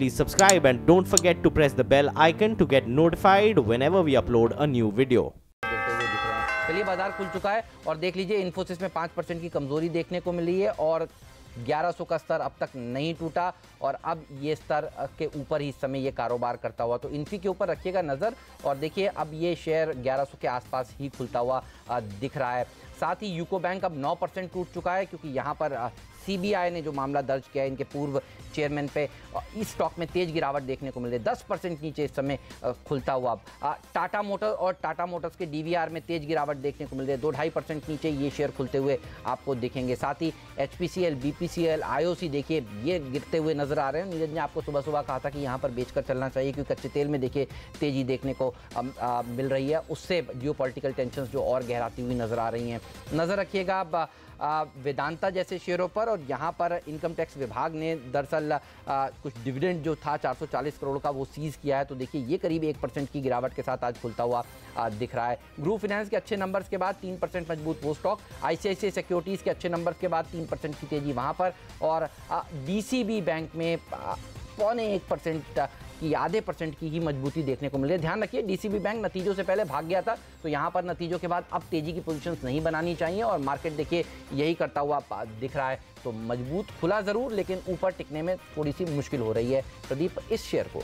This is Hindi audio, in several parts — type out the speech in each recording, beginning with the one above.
please subscribe and don't forget to press the bell icon to get notified whenever we upload a new video. चलिए, बाजार खुल चुका है और देख लीजिए इन्फोसिस में 5% की कमजोरी देखने को मिली है और 1100 का स्तर अब तक नहीं टूटा और अब ये स्तर के ऊपर ही इस समय ये कारोबार करता हुआ, तो इन्फी के ऊपर रखिएगा नज़र और देखिए अब ये शेयर 1100 के आसपास ही खुलता हुआ दिख रहा है। साथ ही यूको बैंक अब 9% टूट चुका है क्योंकि यहाँ पर सीबीआई ने जो मामला दर्ज किया है इनके पूर्व चेयरमैन पे, इस स्टॉक में तेज गिरावट देखने को मिल रही है। 10% नीचे इस समय खुलता हुआ। टाटा मोटर और टाटा मोटर्स के डीवीआर में तेज गिरावट देखने को मिल रही है, 2-2.5% नीचे ये शेयर खुलते हुए आपको दिखेंगे। साथ ही एचपीसीएल, बीपीसीएल, आईओसी देखिए ये गिरते हुए नजर आ रहे हैं। नीरज ने आपको सुबह सुबह कहा था कि यहाँ पर बेचकर चलना चाहिए क्योंकि कच्चे तेल में देखिए तेजी देखने को मिल रही है, उससे जियोपॉलिटिकल टेंशन जो और गहराती हुई नजर आ रही हैं। नजर रखिएगा अब वेदांता जैसे शेयरों पर, और यहाँ पर इनकम टैक्स विभाग ने दरअसल कुछ डिविडेंड जो था 440 करोड़ का वो सीज किया है, तो देखिए ये करीब 1% की गिरावट के साथ आज खुलता हुआ दिख रहा है। ग्रुप फाइनेंस के अच्छे नंबर्स के बाद 3% मजबूत वो स्टॉक, आईसीआईसीआई सिक्योरिटीज़ के अच्छे नंबर्स के बाद 3% की तेजी वहाँ पर, और डीसीबी बैंक में 0.25% की, आधे % की ही मजबूती देखने को मिल रही है। ध्यान रखिए डीसीबी बैंक नतीजों से पहले भाग गया था, तो यहाँ पर नतीजों के बाद अब तेजी की पोजीशंस नहीं बनानी चाहिए और मार्केट देखिए यही करता हुआ दिख रहा है। तो मजबूत खुला ज़रूर लेकिन ऊपर टिकने में थोड़ी सी मुश्किल हो रही है प्रदीप इस शेयर को।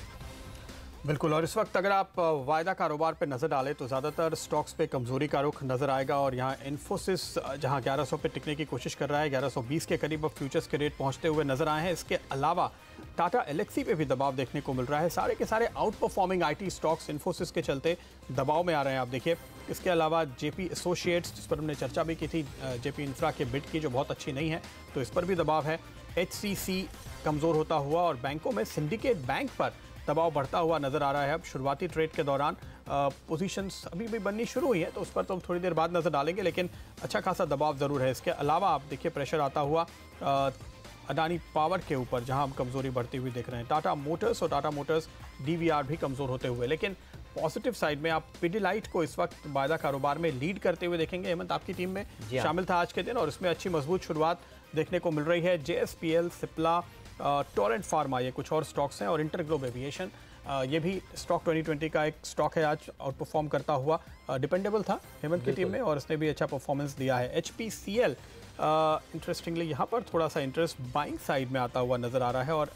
बिल्कुल, और इस वक्त अगर आप वायदा कारोबार पे नज़र डालें तो ज़्यादातर स्टॉक्स पे कमज़ोरी का रुख नज़र आएगा और यहाँ इन्फोसिस जहाँ 1100 पे टिकने की कोशिश कर रहा है, 1120 के करीब अब फ्यूचर्स के रेट पहुँचते हुए नज़र आए हैं। इसके अलावा टाटा एलेक्सी पे भी दबाव देखने को मिल रहा है। सारे के सारे out performing IT stocks Infosys के चलते दबाव में आ रहे हैं, आप देखिए। इसके अलावा जेपी एसोसिएट्स, जिस पर हमने चर्चा भी की थी, जेपी इंफ्रा के बिड की जो बहुत अच्छी नहीं है, तो इस पर भी दबाव है। एचसीसी कमज़ोर होता हुआ और बैंकों में सिंडिकेट बैंक पर दबाव बढ़ता हुआ नज़र आ रहा है। अब शुरुआती ट्रेड के दौरान पोजीशंस अभी भी बननी शुरू हुई है, तो उस पर तो हम थोड़ी देर बाद नज़र डालेंगे, लेकिन अच्छा खासा दबाव ज़रूर है। इसके अलावा आप देखिए प्रेशर आता हुआ अडानी पावर के ऊपर, जहां हम कमज़ोरी बढ़ती हुई देख रहे हैं। टाटा मोटर्स और टाटा मोटर्स डीवीआर भी कमज़ोर होते हुए, लेकिन पॉजिटिव साइड में आप पिडिलाइट को इस वक्त वायदा कारोबार में लीड करते हुए देखेंगे। हेमंत आपकी टीम में शामिल था आज के दिन और इसमें अच्छी मजबूत शुरुआत देखने को मिल रही है। जेएसपीएल, सिप्ला, टोरेंट फार्मा, ये कुछ और स्टॉक्स हैं, और इंटरग्लोब एविएशन ये भी स्टॉक 2020 का एक स्टॉक है, आज आउट परफॉर्म करता हुआ डिपेंडेबल था हेमंत की टीम में और इसने भी अच्छा परफॉर्मेंस दिया है। एचपीसीएल इंटरेस्टिंगली यहाँ पर थोड़ा सा इंटरेस्ट बाइंग साइड में आता हुआ नजर आ रहा है, और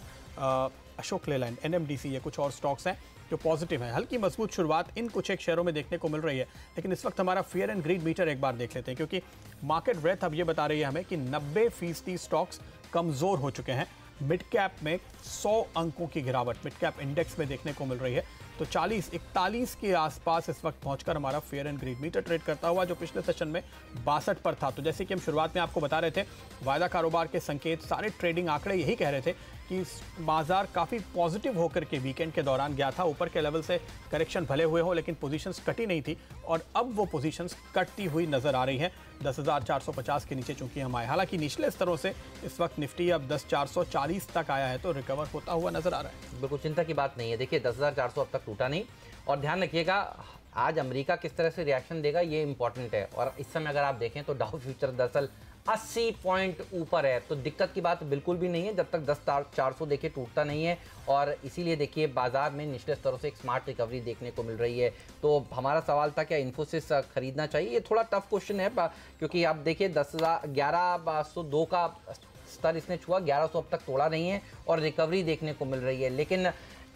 अशोक लेलैंड, एनएमडीसी, ये कुछ और स्टॉक्स हैं जो पॉजिटिव है। हल्की मजबूत शुरुआत इन कुछ एक शेयरों में देखने को मिल रही है, लेकिन इस वक्त हमारा फियर एंड ग्रीड मीटर एक बार देख लेते हैं, क्योंकि मार्केट ब्रेथ अब ये बता रही है हमें कि 90% स्टॉक्स कमजोर हो चुके हैं। मिड कैप में 100 अंकों की गिरावट मिड कैप इंडेक्स में देखने को मिल रही है, तो 41 के आसपास इस वक्त पहुंचकर हमारा fear and greed meter trade करता हुआ, जो पिछले सेशन में 62 पर था। तो जैसे कि हम शुरुआत में आपको बता रहे थे, वायदा कारोबार के संकेत, सारे ट्रेडिंग आंकड़े यही कह रहे थे कि बाजार काफ़ी पॉजिटिव होकर के वीकेंड के दौरान गया था। ऊपर के लेवल से करेक्शन भले हुए हो, लेकिन पोजीशंस कटी नहीं थी, और अब वो पोजीशंस कटती हुई नजर आ रही हैं। 10,450 के नीचे चूंकि हम आए, हालांकि निचले स्तरों से इस वक्त निफ्टी अब 10,440 तक आया है, तो रिकवर होता हुआ नजर आ रहा है। बिल्कुल चिंता की बात नहीं है। देखिए 10,400 अब तक टूटा नहीं, और ध्यान रखिएगा आज अमेरिका किस तरह से रिएक्शन देगा ये इंपॉर्टेंट है। और इस समय अगर आप देखें तो डाउ फ्यूचर दरअसल 80 पॉइंट ऊपर है, तो दिक्कत की बात बिल्कुल भी नहीं है जब तक 10,400 देखिए टूटता नहीं है, और इसीलिए देखिए बाजार में निचले स्तरों से एक स्मार्ट रिकवरी देखने को मिल रही है। तो हमारा सवाल था क्या इन्फोसिस खरीदना चाहिए, ये थोड़ा टफ क्वेश्चन है, क्योंकि आप देखिए 11,202 का स्तर इसने छुआ, 1100 अब तक तोड़ा नहीं है और रिकवरी देखने को मिल रही है। लेकिन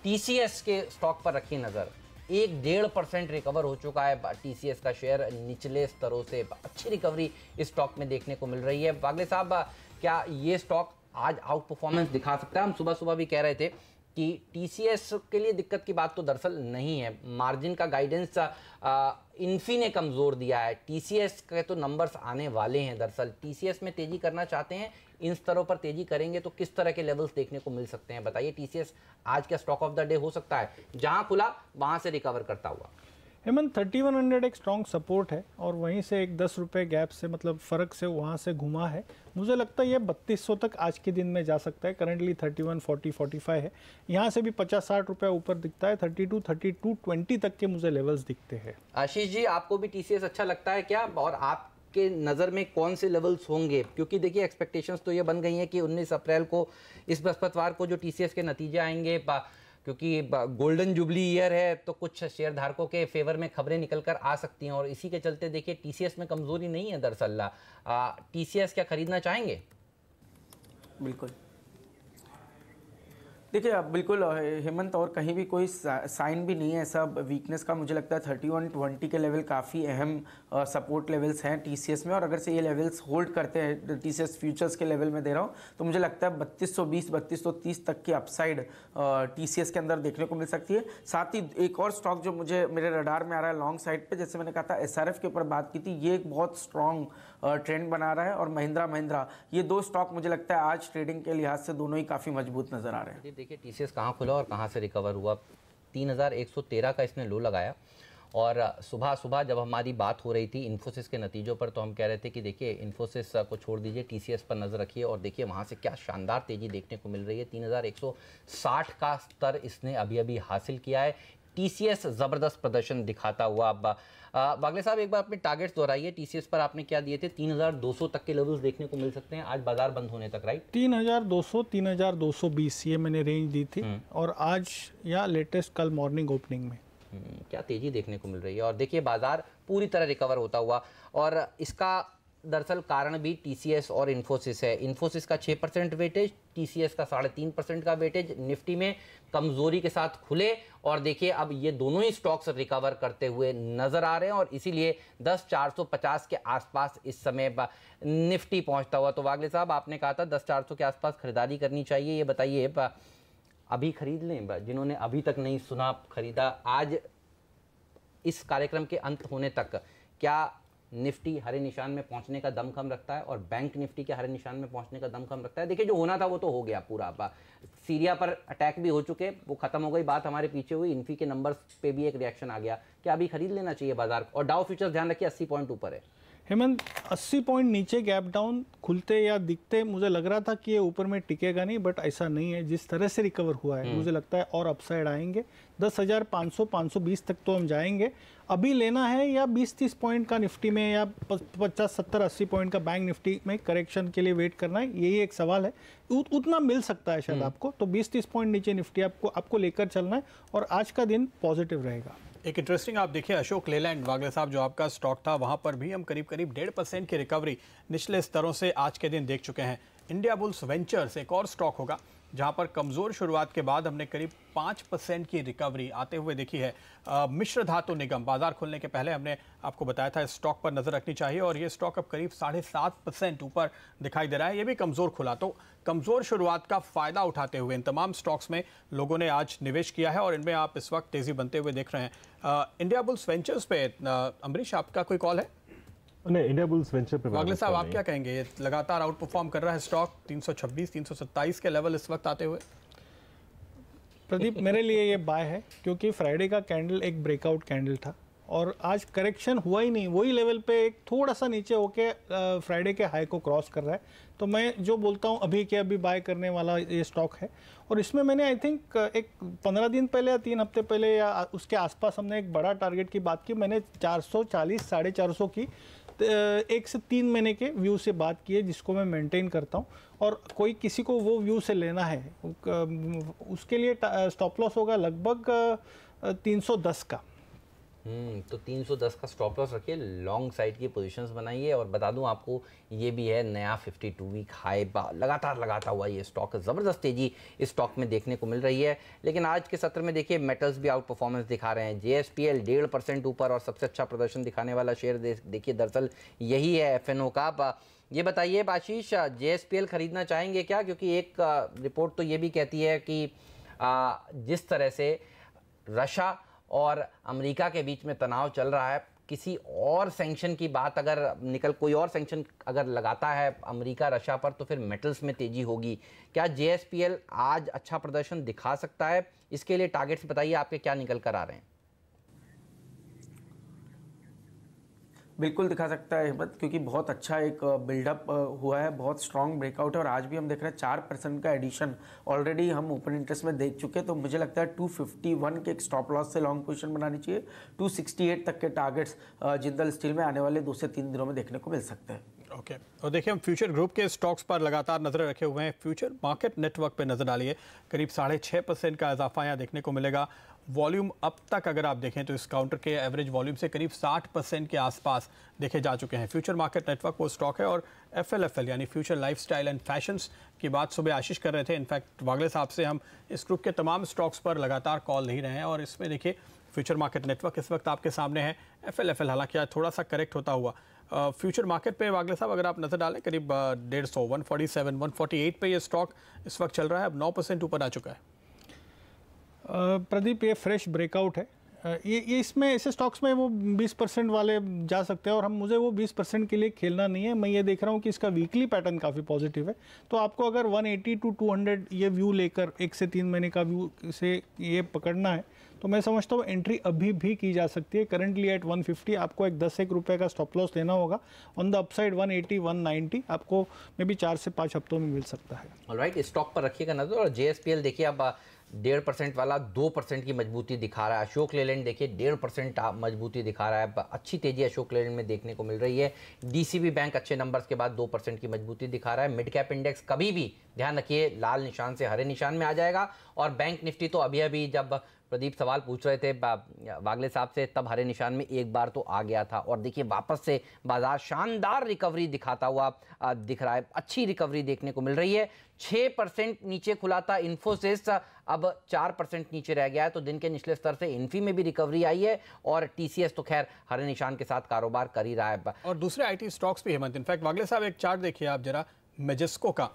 टीसीएस के स्टॉक पर रखिए नज़र, 1-1.5% रिकवर हो चुका है टीसीएस का शेयर निचले स्तरों से, अच्छी रिकवरी इस स्टॉक में देखने को मिल रही है। बागले साहब, क्या ये स्टॉक आज आउट परफॉर्मेंस दिखा सकता है? हम सुबह सुबह भी कह रहे थे कि टीसीएस के लिए दिक्कत की बात तो दरअसल नहीं है, मार्जिन का गाइडेंस इन्फी ने कमज़ोर दिया है, टीसीएस के तो नंबर्स आने वाले हैं। दरअसल टीसीएस में तेज़ी करना चाहते हैं, इन स्तरों पर तेज़ी करेंगे तो किस तरह के लेवल्स देखने को मिल सकते हैं बताइए? टीसीएस आज का स्टॉक ऑफ द डे हो सकता है, जहां खुला वहां से रिकवर करता हुआ। हेमंत 3100 एक स्ट्रॉन्ग सपोर्ट है और वहीं से एक 10 रुपये गैप से, मतलब फ़र्क से वहाँ से घुमा है। मुझे लगता है ये 3200 तक आज के दिन में जा सकता है। करंटली 3140-45 है, यहाँ से भी 50-60 रुपये ऊपर दिखता है। 32-20 तक के मुझे लेवल्स दिखते हैं। आशीष जी, आपको भी टीसीएस अच्छा लगता है क्या, और आप आपके नज़र में कौन से लेवल्स होंगे? क्योंकि देखिए एक्सपेक्टेशंस तो ये बन गई हैं कि 19 अप्रैल को इस बृहस्पतिवार को जो टीसीएस के नतीजे आएंगे, क्योंकि गोल्डन जुबली ईयर है तो कुछ शेयर धारकों के फेवर में खबरें निकल कर आ सकती हैं, और इसी के चलते देखिए टीसीएस में कमज़ोरी नहीं है दरअसल। टीसीएस क्या खरीदना चाहेंगे? बिल्कुल, देखिए अब बिल्कुल हेमंत, और कहीं भी कोई साइन भी नहीं है ऐसा वीकनेस का। मुझे लगता है 3120 के लेवल काफ़ी अहम सपोर्ट लेवल्स हैं टीसीएस में, और अगर से ये लेवल्स होल्ड करते हैं, टीसीएस फ्यूचर्स के लेवल में दे रहा हूँ, तो मुझे लगता है 3220 3230 तक की अपसाइड टीसीएस के अंदर देखने को मिल सकती है। साथ ही एक और स्टॉक जो मुझे मेरे रडार में आ रहा है लॉन्ग साइड पे, जैसे मैंने कहा था एसआरएफ के ऊपर बात की थी, ये एक बहुत स्ट्रॉन्ग ट्रेंड बना रहा है, और महिंद्रा, ये दो स्टॉक मुझे लगता है आज ट्रेडिंग के लिहाज से दोनों ही काफ़ी मजबूत नजर आ रहे हैं। देखिए टीसीएस कहाँ खुला और कहाँ से रिकवर हुआ। 3113 का इसने लो लगाया, और सुबह जब हमारी बात हो रही थी इन्फोसिस के नतीजों पर, तो हम कह रहे थे कि देखिए इन्फोसिस को छोड़ दीजिए, टीसीएस पर नज़र रखिए, और देखिए वहाँ से क्या शानदार तेज़ी देखने को मिल रही है। 3160 का स्तर इसने अभी हासिल किया है। टीसीएस ज़बरदस्त प्रदर्शन दिखाता हुआ। अब बागले साहब एक बार अपने टारगेट्स दोहराइए, टीसीएस पर आपने क्या दिए थे? 3200 तक के लेवल्स देखने को मिल सकते हैं आज बाजार बंद होने तक, राइट? 3200 3220 ये मैंने रेंज दी थी, और आज या लेटेस्ट कल मॉर्निंग ओपनिंग में क्या तेजी देखने को मिल रही है। और देखिए बाजार पूरी तरह रिकवर होता हुआ, और इसका दरअसल कारण भी टीसीएस और इन्फोसिस है। इन्फोसिस का 6% वेटेज, टीसीएस का 3.5% का वेटेज निफ्टी में कमजोरी के साथ खुले, और देखिए अब ये दोनों ही स्टॉक्स रिकवर करते हुए नजर आ रहे हैं, और इसीलिए 10,450 के आसपास इस समय निफ्टी पहुंचता हुआ। तो वागले साहब आपने कहा था 10,400 के आसपास खरीदारी करनी चाहिए, ये बताइए अभी खरीद लें? जिन्होंने अभी तक नहीं सुना खरीदा, आज इस कार्यक्रम के अंत होने तक क्या निफ्टी हरे निशान में पहुंचने का दमखम रखता है, और बैंक निफ्टी के हरे निशान में पहुंचने का दमखम रखता है? देखिए जो होना था वो तो हो गया पूरा। सीरिया पर अटैक भी हो चुके, वो खत्म हो गई, बात हमारे पीछे हुई, इन्फी के नंबर्स पे भी एक रिएक्शन आ गया। क्या अभी खरीद लेना चाहिए बाजार? और डाउ फ्यूचर्स ध्यान रखिए 80 पॉइंट ऊपर है। हेमंत, 80 पॉइंट नीचे गैप डाउन खुलते या दिखते मुझे लग रहा था कि ये ऊपर में टिकेगा नहीं, बट ऐसा नहीं है। जिस तरह से रिकवर हुआ है मुझे लगता है और अपसाइड आएंगे। 10,500 520 तक तो हम जाएंगे। अभी लेना है या 20-30 पॉइंट का निफ्टी में, या 50 70 80 पॉइंट का बैंक निफ्टी में करेक्शन के लिए वेट करना है, यही एक सवाल है। उतना मिल सकता है शायद आपको, तो 20-30 पॉइंट नीचे निफ्टी आपको लेकर चलना है, और आज का दिन पॉजिटिव रहेगा। एक इंटरेस्टिंग आप देखिए अशोक लेलैंड वागले साहब जो आपका स्टॉक था, वहां पर भी हम करीब 1.5% की रिकवरी निचले स्तरों से आज के दिन देख चुके हैं। इंडिया बुल्स वेंचर्स एक और स्टॉक होगा जहां पर कमजोर शुरुआत के बाद हमने करीब 5% की रिकवरी आते हुए देखी है। मिश्र धातु निगम बाजार खुलने के पहले हमने आपको बताया था इस स्टॉक पर नजर रखनी चाहिए, और ये स्टॉक अब करीब 7.5% ऊपर दिखाई दे रहा है। ये भी कमजोर खुला, तो कमजोर शुरुआत का फायदा उठाते हुए इन तमाम स्टॉक्स में लोगों ने आज निवेश किया है, और इनमें आप इस वक्त तेजी बनते हुए देख रहे हैं। इंडिया बुल्स वेंचर्स पे अमरीश आपका कोई कॉल है? नहीं, इंडिया बुल्स वेंचर पे वागले साहब आप क्या कहेंगे? ये लगातार आउट परफॉर्म कर रहा है स्टॉक, 326 327 के लेवल इस वक्त आते हुए। प्रदीप, मेरे लिए ये बाय है, क्योंकि फ्राइडे का कैंडल एक ब्रेकआउट कैंडल था, और आज करेक्शन हुआ ही नहीं, वही लेवल पे एक थोड़ा सा नीचे होके फ्राइडे के हाई को क्रॉस कर रहा है। तो मैं जो बोलता हूँ अभी के अभी बाय करने वाला ये स्टॉक है। और इसमें मैंने आई थिंक एक 15 दिन पहले या 3 हफ्ते पहले या उसके आसपास हमने एक बड़ा टारगेट की बात की। मैंने 440 450 की 1 से 3 महीने के व्यू से बात की है, जिसको मैं मेंटेन करता हूँ, और कोई किसी को वो व्यू से लेना है उसके लिए स्टॉप लॉस होगा लगभग 310 का। तो 310 का स्टॉप लॉस रखिए, लॉन्ग साइड की पोजीशंस बनाइए। और बता दूं आपको ये भी है नया 52 वीक हाई लगातार लगाता हुआ ये स्टॉक, ज़बरदस्त तेजी इस स्टॉक में देखने को मिल रही है। लेकिन आज के सत्र में देखिए मेटल्स भी आउट परफॉर्मेंस दिखा रहे हैं। JSPL 1.5% ऊपर, और सबसे अच्छा प्रदर्शन दिखाने वाला शेयर देखिए दरअसल यही है FNO का। ये बताइए आशीष, JSPL खरीदना चाहेंगे क्या? क्योंकि एक रिपोर्ट तो ये भी कहती है कि जिस तरह से रशिया और अमेरिका के बीच में तनाव चल रहा है, किसी और सैंक्शन की बात अगर कोई और सैंक्शन अगर लगाता है अमेरिका रशिया पर, तो फिर मेटल्स में तेजी होगी। क्या JSPL आज अच्छा प्रदर्शन दिखा सकता है? इसके लिए टारगेट्स बताइए आपके क्या निकल कर आ रहे हैं। बिल्कुल दिखा सकता है हिम्मत, क्योंकि बहुत अच्छा एक बिल्डअप हुआ है, बहुत स्ट्रॉन्ग ब्रेकआउट है और आज भी हम देख रहे हैं 4% का एडिशन ऑलरेडी हम ओपन इंटरेस्ट में देख चुके हैं। तो मुझे लगता है 251 के एक स्टॉप लॉस से लॉन्ग पोजीशन बनानी चाहिए। 268 तक के टारगेट्स जिंदल स्टील में आने वाले 2 से 3 दिनों में देखने को मिल सकते हैं। ओके और देखिए हम फ्यूचर ग्रुप के स्टॉक्स पर लगातार नजर रखे हुए हैं। फ्यूचर मार्केट नेटवर्क पे नजर डालिए, करीब 6.5% का इजाफा यहाँ देखने को मिलेगा। वॉल्यूम अब तक अगर आप देखें तो इस काउंटर के एवरेज वॉल्यूम से करीब 60% के आसपास देखे जा चुके हैं। फ्यूचर मार्केट नेटवर्क वो स्टॉक है और FLFL यानी फ्यूचर लाइफस्टाइल एंड फैशंस की बात सुबह आशीष कर रहे थे। इनफैक्ट वागले साहब से हम इस ग्रुप के तमाम स्टॉक्स पर लगातार कॉल नहीं रहे हैं और इसमें देखिए फ्यूचर मार्केट नेटवर्क इस वक्त आपके सामने है। FLFL हालांकि आज थोड़ा सा करेक्ट होता हुआ फ्यूचर मार्केट पे वागले साहब अगर आप नजर डालें करीब 150, 147, 148 पे ये स्टॉक इस वक्त चल रहा है, अब 9% ऊपर आ चुका है। प्रदीप ये फ्रेश ब्रेकआउट है। ये इसमें ऐसे स्टॉक्स में वो 20% वाले जा सकते हैं और मुझे वो 20% के लिए खेलना नहीं है। मैं ये देख रहा हूँ कि इसका वीकली पैटर्न काफ़ी पॉजिटिव है। तो आपको अगर 180 to 200 ये व्यू लेकर 1 से 3 महीने का व्यू से ये पकड़ना है तो मैं समझता हूँ एंट्री अभी भी की जा सकती है। करंटली एट 150 आपको एक 10-1 रुपये का स्टॉप लॉस लेना होगा। ऑन द अपसाइड 180, 190 आपको मे बी 4 से 5 हफ्तों में मिल सकता है। ऑलराइट, स्टॉक पर रखिएगा नजर। और JSPL देखिए अब 1.5% वाला 2% की मजबूती दिखा रहा है। अशोक लेलैंड देखिए 1.5% मजबूती दिखा रहा है। अच्छी तेजी अशोक लेलैंड में देखने को मिल रही है। DCB बैंक अच्छे नंबर्स के बाद 2% की मजबूती दिखा रहा है। मिड कैप इंडेक्स कभी भी ध्यान रखिए लाल निशान से हरे निशान में आ जाएगा। और बैंक निफ्टी तो अभी जब प्रदीप सवाल पूछ रहे थे वागले साहब से तब हरे निशान में एक बार तो आ गया था और देखिए वापस से बाजार शानदार रिकवरी दिखाता हुआ दिख रहा है। अच्छी रिकवरी देखने को मिल रही है। 6% नीचे खुला था इन्फोसिस, अब 4% नीचे रह गया है। तो दिन के निचले स्तर से इन्फी में भी रिकवरी आई है और TCS तो खैर हरे निशान के साथ कारोबार कर ही रहा है। और दूसरे IT स्टॉक्स भी हेमंत, इनफैक्ट वागले साहब एक चार्ट देखिए आप जरा मेजेस्को का।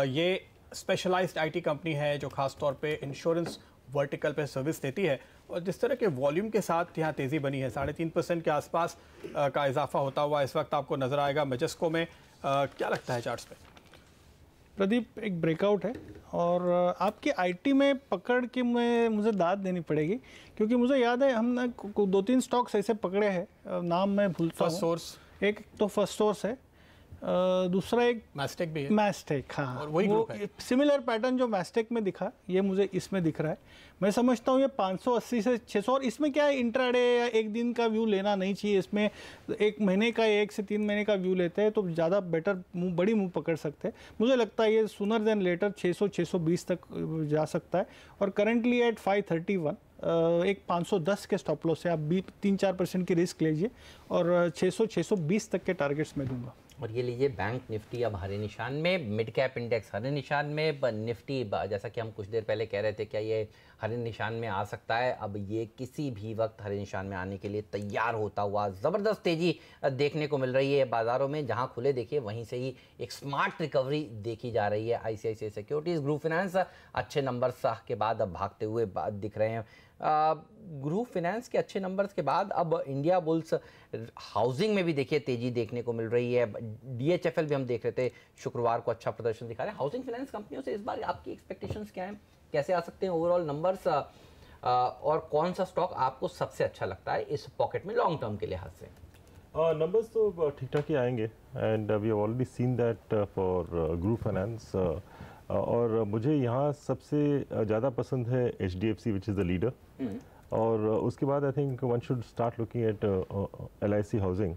ये स्पेशलाइज्ड IT कंपनी है जो खासतौर पे इंश्योरेंस वर्टिकल पे सर्विस देती है और जिस तरह के वॉल्यूम के साथ यहाँ तेज़ी बनी है 3.5% के आसपास का इजाफा होता हुआ इस वक्त आपको नज़र आएगा मेजेस्को में। क्या लगता है चार्ट्स पे? प्रदीप एक ब्रेकआउट है और आपकी IT में पकड़ के मुझे दाद देनी पड़ेगी क्योंकि मुझे याद है हमने 2-3 स्टॉक्स ऐसे पकड़े हैं, नाम मैं भूलता हूँ। फर्स्ट सोर्स, एक तो फर्स्ट सोर्स है, दूसरा एक मैस्टेक भी है। मैस्टेक, हाँ, और वही ग्रुप है। सिमिलर पैटर्न जो मैस्टेक में दिखा ये मुझे इसमें दिख रहा है। मैं समझता हूँ ये 580 से 600। और इसमें क्या है, इंट्राडे या एक दिन का व्यू लेना नहीं चाहिए। इसमें 1 महीने का या 1 से 3 महीने का व्यू लेते हैं तो ज़्यादा बेटर बड़ी मूव पकड़ सकते हैं। मुझे लगता है ये सूनर देन लेटर 600-620 तक जा सकता है और करंटली एट 531 एक 510 के स्टॉप लॉस से आप 3-4% की रिस्क लीजिए और 600-620 तक के टारगेट्स में दूंगा। और ये लीजिए बैंक निफ्टी अब हरे निशान में, मिड कैप इंडेक्स हरे निशान में, निफ्टी जैसा कि हम कुछ देर पहले कह रहे थे क्या ये हरे निशान में आ सकता है, अब ये किसी भी वक्त हरे निशान में आने के लिए तैयार होता हुआ ज़बरदस्त तेज़ी देखने को मिल रही है बाज़ारों में। जहां खुले देखिए वहीं से ही एक स्मार्ट रिकवरी देखी जा रही है। ICICI सिक्योरिटीज़, ग्रुप फाइनेंस अच्छे नंबर्स के बाद अब भागते हुए दिख रहे हैं। ग्रुप फाइनेंस के अच्छे नंबर्स के बाद अब इंडिया बुल्स हाउसिंग में भी देखिए तेजी देखने को मिल रही है। DHFL भी हम देख रहे थे शुक्रवार को अच्छा प्रदर्शन दिखा रहे हैं। हाउसिंग फाइनेंस कंपनियों से इस बार आपकी एक्सपेक्टेशंस क्या हैं, कैसे आ सकते हैं ओवरऑल नंबर्स, और कौन सा स्टॉक आपको सबसे अच्छा लगता है इस पॉकेट में लॉन्ग टर्म के लिहाज से? नंबर्स तो ठीक ठाक ही आएंगे and we have already seen that for group finance. और मुझे यहाँ सबसे ज़्यादा पसंद है HDFC which is the leader, और उसके बाद I think one should start looking at LIC housing,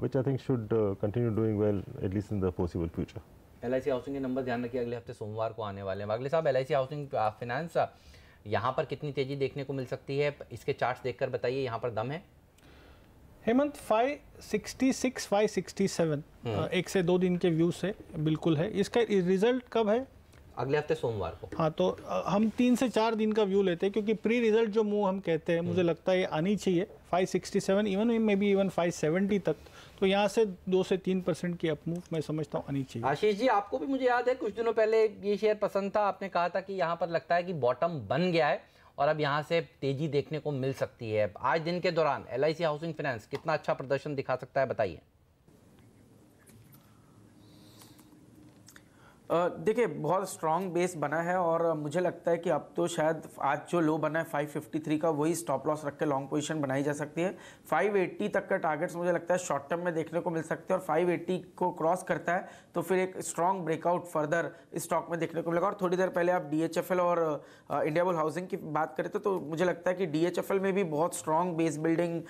which I think should continue doing well at least in the possible future. LIC housing के नंबर ध्यान रखिए अगले हफ्ते सोमवार को आने वाले हैं। अगले साहब LIC हाउसिंग फाइनेंस यहाँ पर कितनी तेजी देखने को मिल सकती है, इसके चार्ट्स देखकर बताइए, यहाँ पर दम है? हेमंत 566, 567 1 से 2 दिन के व्यू से बिल्कुल है। इसका रिजल्ट कब है? अगले हफ्ते सोमवार को। हाँ, तो हम 3 से 4 दिन का व्यू लेते हैं क्योंकि प्री रिजल्ट जो मूव हम कहते हैं मुझे लगता है ये आनी चाहिए 567 इवन 570 तक। तो यहाँ से 2 से 3% की अप मूव मैं समझता हूँ आनी चाहिए। आशीष जी, आपको भी मुझे याद है कुछ दिनों पहले ये शेयर पसंद था, आपने कहा था कि यहाँ पर लगता है कि बॉटम बन गया है और अब यहाँ से तेजी देखने को मिल सकती है। आज दिन के दौरान LIC हाउसिंग फाइनेंस कितना अच्छा प्रदर्शन दिखा सकता है, बताइए। देखिए बहुत स्ट्रॉन्ग बेस बना है और मुझे लगता है कि अब तो शायद आज जो लो बना है 553 का वही स्टॉप लॉस रख के लॉन्ग पोजीशन बनाई जा सकती है। 580 तक का टारगेट्स मुझे लगता है शॉर्ट टर्म में देखने को मिल सकते हैं और 580 को क्रॉस करता है तो फिर एक स्ट्रॉन्ग ब्रेकआउट फर्दर इस स्टॉक में देखने को मिलेगा। और थोड़ी देर पहले आप DHFL और इंडियाबुल हाउसिंग की बात करें तो मुझे लगता है कि DHFL में भी बहुत स्ट्रॉन्ग बेस बिल्डिंग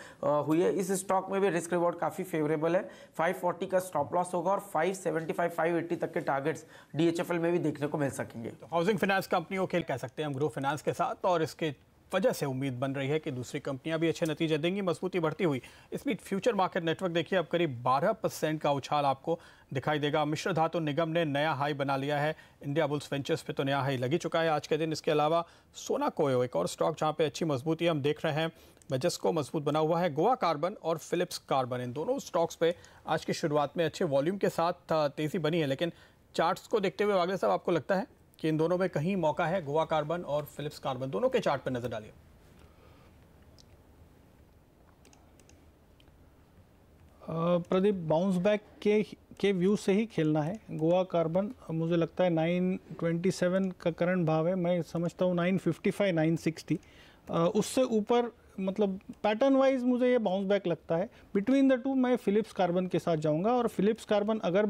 हुई है। इस स्टॉक में भी रिस्क रिवॉर्ड काफ़ी फेवरेबल है। 540 का स्टॉप लॉस होगा और 575 580 तक के टारगेट्स DHFL में भी देखने को मिल सकेंगे। तो हाउसिंग फाइनेंस कंपनियों के कह सकते हैं हम ग्रो फाइनेंस के साथ, और इसके वजह से उम्मीद बन रही है कि दूसरी कंपनियां भी अच्छे नतीजे देंगी, मजबूती बढ़ती हुई। इस बीच फ्यूचर मार्केट नेटवर्क देखिए अब करीब 12% का उछाल आपको दिखाई देगा। मिश्र धातु निगम ने नया हाई बना लिया है, इंडिया बुल्स वेंचर्स पे तो नया हाई लगी चुका है आज के दिन। इसके अलावा सोना कोयो एक और स्टॉक जहाँ पे अच्छी मजबूती हम देख रहे हैं, मेजेस्को मजबूत बना हुआ है, गोवा कार्बन और फिलिप्स कार्बन, इन दोनों स्टॉक्स पे आज की शुरुआत में अच्छे वॉल्यूम के साथ तेजी बनी है। लेकिन चार्ट्स को देखते हुए वागले साहब आपको लगता है कि इन दोनों में कहीं मौका है? गोवा कार्बन और फिलिप्स कार्बन दोनों के चार्ट पर नजर डालिए। प्रदीप बाउंस बैक के व्यू से ही खेलना है। गोवा कार्बन मुझे लगता है 927 का करंट भाव है, मैं समझता हूँ 955 960 उससे ऊपर, मतलब पैटर्न वाइज मुझे ये बाउंस बैक लगता है। बिटवीन द टू मैं फिलिप्स कार्बन के साथ जाऊंगा और फिलिप्स कार्बन अगर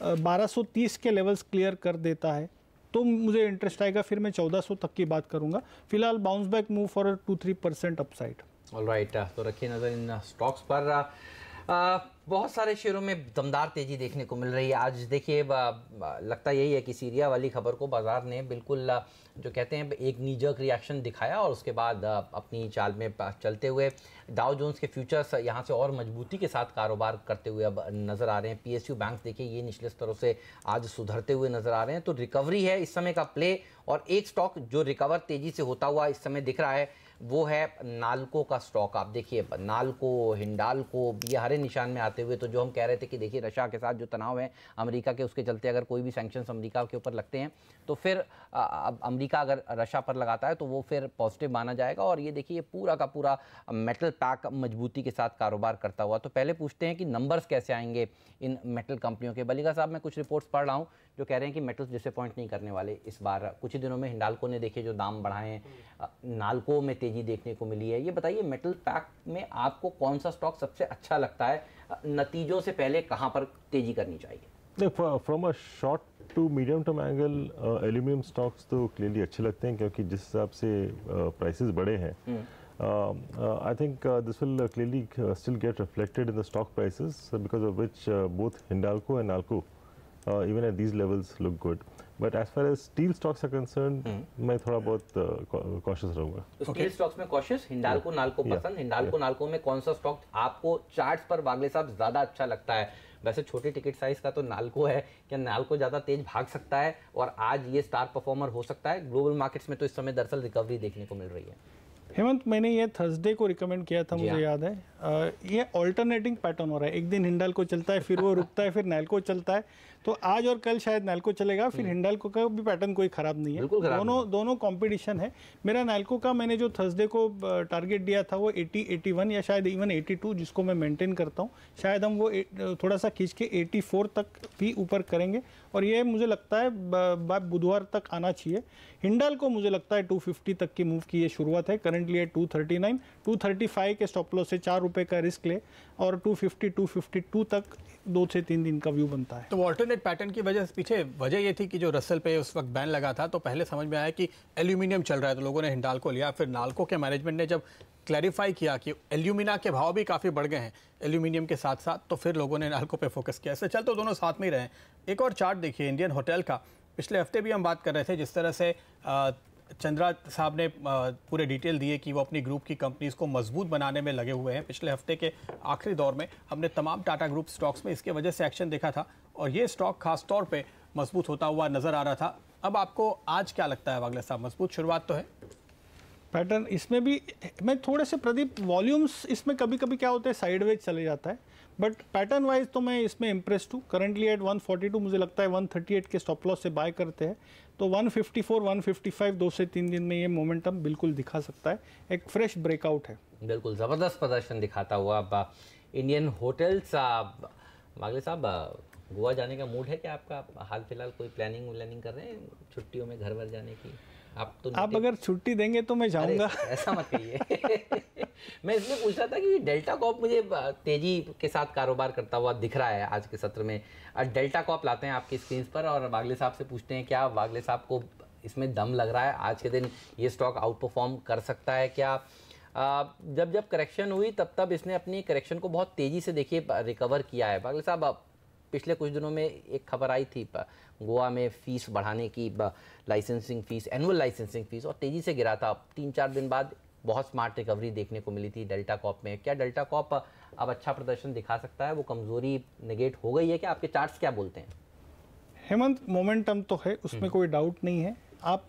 1230 के लेवल्स क्लियर कर देता है तो मुझे इंटरेस्ट आएगा, फिर मैं 1400 तक की बात करूंगा। फिलहाल bounce back move for 2-3% upside. Alright, तो रखिए नज़र इन स्टॉक्स पर। बहुत सारे शेयरों में दमदार तेजी देखने को मिल रही है आज। देखिए लगता यही है कि सीरिया वाली खबर को बाजार ने बिल्कुल जो कहते हैं एक नीजर्क रिएक्शन दिखाया और उसके बाद अपनी चाल में चलते हुए डाउ जोन्स के फ्यूचर्स यहाँ से और मजबूती के साथ कारोबार करते हुए अब नज़र आ रहे हैं। PSU बैंक देखिए ये निचले स्तरों से आज सुधरते हुए नज़र आ रहे हैं, तो रिकवरी है इस समय का प्ले। और एक स्टॉक जो रिकवर तेज़ी से होता हुआ इस समय दिख रहा है वो है नाल्को का स्टॉक। आप देखिए नाल्को, हिंडाल्को, ये हरे निशान में आते हुए, तो जो हम कह रहे थे कि देखिए रशिया के साथ जो तनाव है अमेरिका के, उसके चलते अगर कोई भी सैंक्शंस अमेरिका के ऊपर लगते हैं तो फिर अब अमेरिका अगर रशिया पर लगाता है तो वो फिर पॉजिटिव माना जाएगा। और ये देखिए पूरा का पूरा मेटल पैक मजबूती के साथ कारोबार करता हुआ। तो पहले पूछते हैं कि नंबर्स कैसे आएंगे इन मेटल कंपनियों के। बलिगा साहब, मैं कुछ रिपोर्ट्स पढ़ रहा हूँ जो कह रहे हैं कि मेटल्स डिसअपॉइंट नहीं करने वाले इस बार। कुछ ही दिनों में हिंडाल्को ने देखिए जो दाम बढ़ाए हैं, नाल्को में तेजी देखने को मिली है। ये बताइए मेटल पैक में आपको कौन सा स्टॉक सबसे अच्छा लगता है? नतीजों से पहले कहाँ पर तेजी करनी चाहिए? From a short to medium term angle aluminium stocks तो क्लियरली अच्छे लगते हैं क्योंकि जिस हिसाब से प्राइसेस बढ़े हैं, I think this will clearly still get reflected in the stock prices because of which both Hindalco and Nalco even at these levels look good. But as far as steel stocks are concerned, मैं थोड़ा बहुत cautious रहूँगा। तो स्टील स्टॉक्स में cautious, हिंडाल्को नाल्को पसंद। हिंडाल्को नाल्को में कौन सा स्टॉक आपको चार्ट्स पर बागले साहब ज़्यादा अच्छा लगता है? वैसे छोटे टिकट साइज का तो नाल्को है, क्या नाल्को ज़्यादा तेज भाग सकता है और आज ये स्टार परफॉर्मर हो सकता है? ग्लोबल मार्केट्स में तो इस समय दरअसल रिकवरी देखने को मिल रही है। हेमंत, मैंने ये थर्सडे को रिकमेंड किया था, मुझे याद है। ये ऑल्टरनेटिंग पैटर्न हो रहा है, एक दिन हिंडाल्को चलता है, फिर वो रुकता है, फिर नाल्को चलता है। तो आज और कल शायद नाल्को चलेगा, फिर हिंडाल्को का भी पैटर्न कोई खराब नहीं है। दोनों कंपटीशन है। मेरा नाल्को का मैंने जो थर्सडे को टारगेट दिया था वो 80, 81 या शायद इवन 82, जिसको मैं मेंटेन करता हूँ। शायद हम वो थोड़ा सा खींच के 84 तक भी ऊपर करेंगे और ये मुझे लगता है बुधवार तक आना चाहिए। हिंडाल्को मुझे लगता है 250 तक की मूव की ये शुरुआत है। करंटली है 239, 235 के स्टॉप लॉस से 4 रुपए का रिस्क ले और 250, 252 तक 2 से 3 दिन का व्यू बनता है। तो ऑल्टरनेट पैटर्न की वजह पीछे वजह ये थी कि जो रसल पे उस वक्त बैन लगा था तो पहले समझ में आया कि एल्यूमिनियम चल रहा है तो लोगों ने हिंडाल्को लिया। फिर नाल्को के मैनेजमेंट ने जब क्लैरिफाई किया कि एल्यूमिना के भाव भी काफ़ी बढ़ गए हैं एल्यूमिनियम के साथ साथ, तो फिर लोगों ने नाल्को पे फोकस किया। ऐसे चल तो दोनों साथ में ही रहे। एक और चार्ट देखिए इंडियन होटल का, पिछले हफ्ते भी हम बात कर रहे थे जिस तरह से चंद्रा साहब ने पूरे डिटेल दिए कि वो अपनी ग्रुप की कंपनीज़ को मजबूत बनाने में लगे हुए हैं। पिछले हफ्ते के आखिरी दौर में हमने तमाम टाटा ग्रुप स्टॉक्स में इसके वजह से एक्शन देखा था और ये स्टॉक खास तौर पे मजबूत होता हुआ नज़र आ रहा था। अब आपको आज क्या लगता है वागले साहब, मजबूत शुरुआत तो है? पैटर्न इसमें भी मैं थोड़े से प्रदीप वॉल्यूम्स इसमें कभी कभी क्या होता है साइडवेज चले जाता है, बट पैटर्न वाइज तो मैं इसमें इम्प्रेस्ड हूँ। करंटली एट 142, मुझे लगता है 138 के स्टॉप लॉस से बाय करते हैं तो 154, 155 2 से 3 दिन में ये मोमेंटम बिल्कुल दिखा सकता है। एक फ्रेश ब्रेकआउट है, बिल्कुल ज़बरदस्त प्रदर्शन दिखाता हुआ इंडियन होटल्स। वागले साहब गोवा जाने का मूड है क्या आपका? हाल फिलहाल कोई प्लानिंग कर रहे हैं छुट्टियों में घर वर जाने की? आप अगर छुट्टी देंगे तो मैं जाऊंगा। ऐसा मत कहिए। मैं इसलिए पूछ रहा था कि डेल्टा कॉप मुझे तेजी के साथ कारोबार करता हुआ दिख रहा है आज के सत्र में। डेल्टा कॉप लाते हैं आपकी स्क्रीन पर और वागले साहब से पूछते हैं क्या वागले साहब को इसमें दम लग रहा है? आज के दिन ये स्टॉक आउट परफॉर्म कर सकता है क्या? जब करेक्शन हुई तब इसने अपनी करेक्शन को बहुत तेज़ी से देखिए रिकवर किया है। वागले साहब, पिछले कुछ दिनों में एक खबर आई थी गोवा में फीस बढ़ाने की, licensing fees, annual licensing fees, और तेज़ी से गिरा था। 3-4 दिन बाद बहुत स्मार्ट रिकवरी देखने को मिली थी डेल्टा कॉप में। क्या डेल्टा कॉप अब अच्छा प्रदर्शन दिखा सकता है? वो कमज़ोरी नेगेट हो गई है क्या? आपके चार्ट्स क्या बोलते हैं? हेमंत, मोमेंटम तो है, उसमें कोई डाउट नहीं है। आप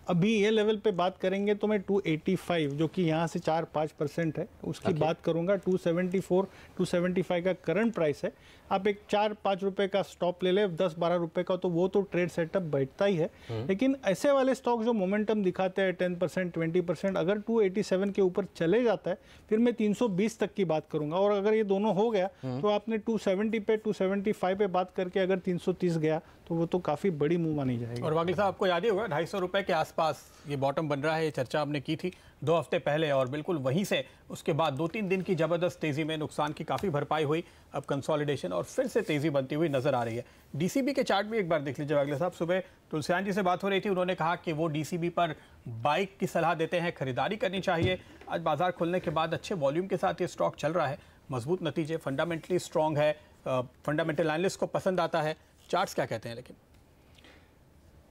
अभी ये लेवल पे बात करेंगे तो मैं 285 जो कि यहाँ से 4-5% है उसकी बात करूँगा। 274 275 का करंट प्राइस है। आप एक 4-5 रुपए का स्टॉप ले ले, 10-12 रुपए का, तो वो तो ट्रेड सेटअप बैठता ही है। लेकिन ऐसे वाले स्टॉक जो मोमेंटम दिखाते हैं 10% 20%, अगर 287 के ऊपर चले जाता है फिर मैं 320 तक की बात करूंगा। और अगर ये दोनों हो गया तो आपने 270 पे 275 पे बात करके अगर 330 गया तो वो तो काफ़ी बड़ी मूव मानी जाएगी। और वागिल साहब, आपको याद ही होगा 250 रुपए के आसपास ये बॉटम बन रहा है। ये चर्चा हमने की थी 2 हफ्ते पहले और बिल्कुल वहीं से उसके बाद 2-3 दिन की जबरदस्त तेजी में नुकसान की काफ़ी भरपाई हुई। अब कंसोलिडेशन और फिर से तेजी बनती हुई नजर आ रही है। डीसीबी के चार्ट भी एक बार देख लीजिए वागिल साहब। सुबह तुलसियान जी से बात हो रही थी, उन्होंने कहा कि वो डीसीबी पर बाइक की सलाह देते हैं, खरीदारी करनी चाहिए। आज बाजार खुलने के बाद अच्छे वॉल्यूम के साथ ये स्टॉक चल रहा है, मजबूत नतीजे, फंडामेंटली स्ट्रॉन्ग है, फंडामेंटल एनालिस्ट को पसंद आता है। चार्ट्स क्या कहते हैं? लेकिन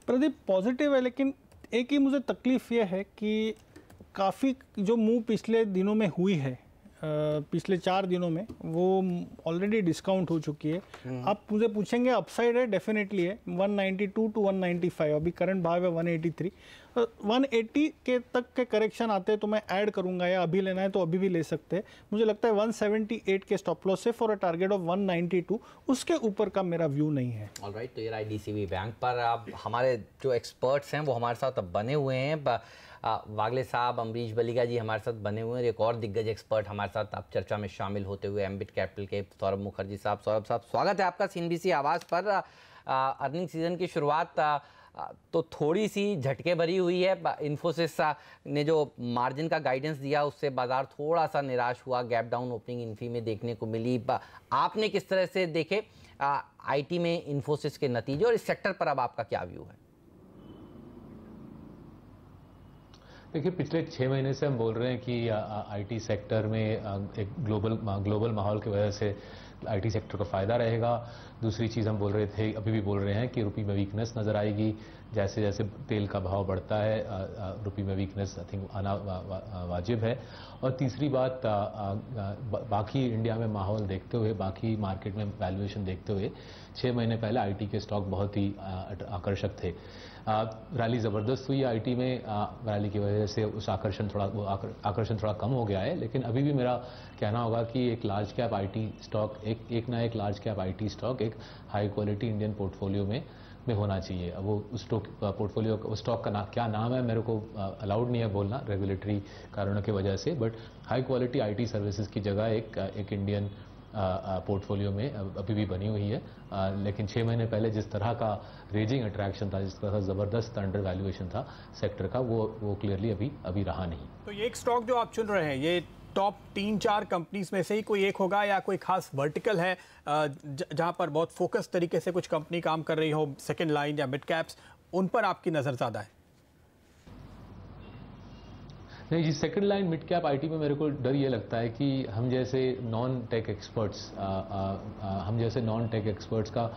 प्रदीप पॉजिटिव है, लेकिन एक ही मुझे तकलीफ ये है कि काफ़ी जो मूव पिछले दिनों में हुई है, पिछले 4 दिनों में, वो ऑलरेडी डिस्काउंट हो चुकी है। आप मुझे पूछेंगे अपसाइड है, डेफिनेटली है। 192 टू 195, अभी करंट भाव है 183। 180 के तक के करेक्शन आते हैं तो मैं ऐड करूंगा, या अभी लेना है तो अभी भी ले सकते हैं। मुझे लगता है 178 के स्टॉप लॉस से फॉर अ टारगेट ऑफ 192, उसके ऊपर का मेरा व्यू नहीं है। ऑलराइट, तो ये रहा डीसीबी बैंक पर। अब हमारे जो एक्सपर्ट्स हैं वो हमारे साथ अब बने हुए हैं। वागले साहब, अमरीश बलिगा जी हमारे साथ बने हुए हैं। एक और दिग्गज एक्सपर्ट हमारे साथ अब चर्चा में शामिल होते हुए एम्बिट कैपिटल के सौरभ मुखर्जी साहब। सौरभ साहब, स्वागत है आपका सीएनबीसी आवाज़ पर। अर्निंग सीजन की शुरुआत तो थोड़ी सी झटके भरी हुई है। इन्फोसिस ने जो मार्जिन का गाइडेंस दिया उससे बाजार थोड़ा सा निराश हुआ, गैप डाउन ओपनिंग इन्फी में देखने को मिली। आपने किस तरह से देखे आईटी में इन्फोसिस के नतीजे, और इस सेक्टर पर अब आपका क्या व्यू है? देखिए, पिछले 6 महीने से हम बोल रहे हैं कि आईटी सेक्टर में एक ग्लोबल माहौल की वजह से आईटी सेक्टर को फ़ायदा रहेगा। दूसरी चीज़ हम बोल रहे थे, अभी भी बोल रहे हैं कि रुपये में वीकनेस नज़र आएगी। जैसे जैसे तेल का भाव बढ़ता है, रुपये में वीकनेस आई थिंक आना वाजिब है। और तीसरी बात, बाकी इंडिया में माहौल देखते हुए, बाकी मार्केट में वैल्यूएशन देखते हुए 6 महीने पहले आईटी के स्टॉक बहुत ही आकर्षक थे। रैली ज़बरदस्त हुई आईटी में, रैली की वजह से उस आकर्षण थोड़ा कम हो गया है। लेकिन अभी भी मेरा कहना होगा कि एक लार्ज कैप आईटी स्टॉक, एक ना एक लार्ज कैप आईटी स्टॉक एक हाई क्वालिटी इंडियन पोर्टफोलियो में होना चाहिए। अब वो उस पोर्टफोलियो उस स्टॉक का क्या नाम है मेरे को अलाउड नहीं है बोलना रेगुलेटरी कारणों की वजह से, but high quality IT services की जगह एक इंडियन पोर्टफोलियो में अभी भी बनी हुई है। लेकिन 6 महीने पहले जिस तरह का रेजिंग अट्रैक्शन था, जिस तरह का ज़बरदस्त अंडर वैल्यूएशन था सेक्टर का, वो क्लियरली अभी रहा नहीं। तो ये एक स्टॉक जो आप चुन रहे हैं, ये टॉप 3-4 कंपनीज में से ही कोई एक होगा, या कोई खास वर्टिकल है जहां पर बहुत फोकस तरीके से कुछ कंपनी काम कर रही हो, सेकंड लाइन या मिड कैप्स, उन पर आपकी नज़र ज़्यादा है? नहीं जी, second line mid cap IT में मेरे को डर ये लगता है कि हम जैसे नॉन टेक एक्सपर्ट्स का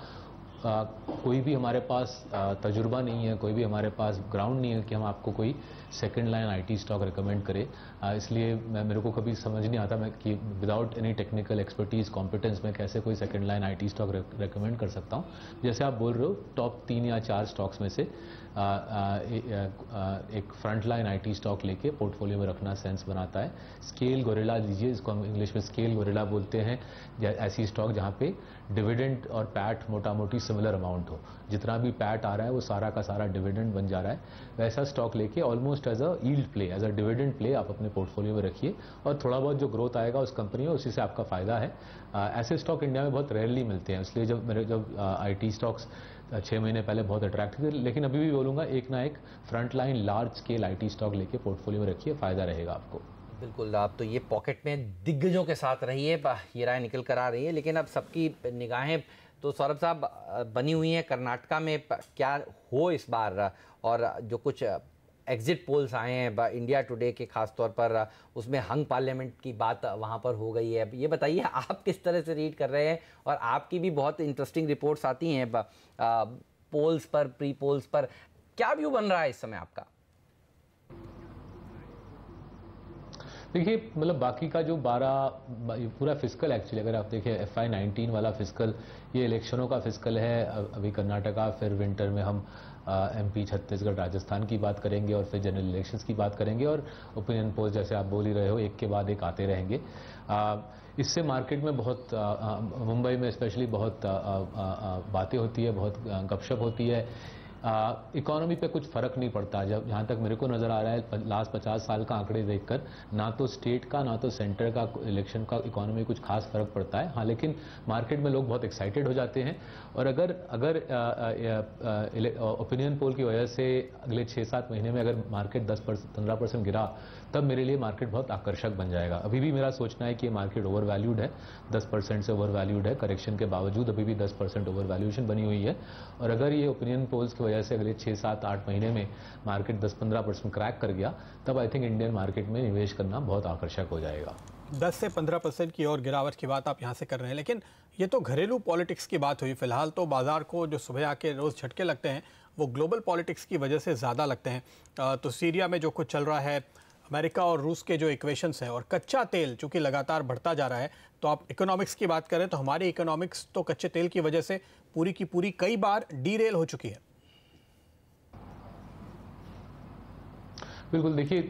कोई भी हमारे पास तजुर्बा नहीं है, कोई भी हमारे पास ग्राउंड नहीं है कि हम आपको कोई second line IT stock recommend करें। इसलिए मेरे को कभी समझ नहीं आता मैं कि without any technical expertise competence में कैसे कोई second line IT stock recommend कर सकता हूं। जैसे आप बोल रहे हो टॉप 3 या 4 स्टॉक्स में से एक फ्रंट लाइन आईटी स्टॉक लेके पोर्टफोलियो में रखना सेंस बनाता है। स्केल गोरिल्ला लीजिए, इसको हम इंग्लिश में स्केल गोरिल्ला बोलते हैं, ऐसी स्टॉक जहां पे डिविडेंड और पैट मोटा मोटी सिमिलर अमाउंट हो, जितना भी पैट आ रहा है वो सारा का सारा डिविडेंड बन जा रहा है, वैसा स्टॉक लेके almost as a yield play, as a dividend play आप अपने पोर्टफोलियो में रखिए और थोड़ा बहुत जो ग्रोथ आएगा उस कंपनी में उसी से आपका फायदा है। ऐसे स्टॉक इंडिया में बहुत रेयरली मिलते हैं, इसलिए जब आईटी स्टॉक्स 6 महीने पहले बहुत अट्रैक्टिव थे, लेकिन अभी भी बोलूंगा एक ना एक front line large scale IT stock लेके पोर्टफोलियो में रखिए, फायदा रहेगा आपको। बिल्कुल, आप तो ये पॉकेट में दिग्गजों के साथ रहिए, ये राय निकल कर आ रही है। लेकिन अब सबकी निगाहें तो सौरभ साहब बनी हुई हैं कर्नाटका में क्या हो इस बार, और जो कुछ एग्जिट पोल्स आए हैं इंडिया टुडे के खास तौर पर, उसमें हंग पार्लियामेंट की बात वहाँ पर हो गई है। ये बताइए आप किस तरह से रीड कर रहे हैं, और आपकी भी बहुत इंटरेस्टिंग रिपोर्ट्स आती हैं पोल्स पर, प्री पोल्स पर, क्या व्यू बन रहा है इस समय आपका? देखिए, मतलब बाकी का जो 12 पूरा फिस्कल एक्चुअली अगर आप देखिए FY19 वाला फिस्कल, ये इलेक्शनों का फिस्कल है। अभी कर्नाटका, फिर विंटर में हम MP, छत्तीसगढ़, राजस्थान की बात करेंगे और फिर जनरल इलेक्शंस की बात करेंगे, और ओपिनियन पोल जैसे आप बोल ही रहे हो एक के बाद एक आते रहेंगे। इससे मार्केट में बहुत मुंबई में स्पेशली बहुत बातें होती है, बहुत गपशप होती है। इकोनॉमी पे कुछ फर्क नहीं पड़ता, जब जहाँ तक मेरे को नज़र आ रहा है लास्ट 50 साल का आंकड़े देखकर, ना तो स्टेट का ना तो सेंटर का इलेक्शन का इकोनॉमी कुछ खास फर्क पड़ता है। हाँ, लेकिन मार्केट में लोग बहुत एक्साइटेड हो जाते हैं, और अगर ओपिनियन पोल की वजह से अगले 6-7 महीने में अगर मार्केट 10-15% गिरा, तब मेरे लिए मार्केट बहुत आकर्षक बन जाएगा। अभी भी मेरा सोचना है कि ये मार्केट ओवर वैल्यूड है, 10% से ओवर वैल्यूड है, करेक्शन के बावजूद अभी भी 10% ओवर वैल्यूएशन बनी हुई है। और अगर ये ओपिनियन पोल्स की वजह से अगले 6-7-8 महीने में मार्केट 10-15% क्रैक कर गया, तब आई थिंक इंडियन मार्केट में निवेश करना बहुत आकर्षक हो जाएगा। 10 से 15% की और गिरावट की बात आप यहाँ से कर रहे हैं, लेकिन ये तो घरेलू पॉलिटिक्स की बात हुई। फिलहाल तो बाजार को जो सुबह आके रोज़ झटके लगते हैं वो ग्लोबल पॉलिटिक्स की वजह से ज़्यादा लगते हैं। तो सीरिया में जो कुछ चल रहा है, अमेरिका और रूस के जो इक्वेशंस हैं, और कच्चा तेल चूँकि लगातार बढ़ता जा रहा है, तो आप इकोनॉमिक्स की बात करें तो हमारी इकोनॉमिक्स तो कच्चे तेल की वजह से पूरी की पूरी कई बार डीरेल हो चुकी है। बिल्कुल, देखिए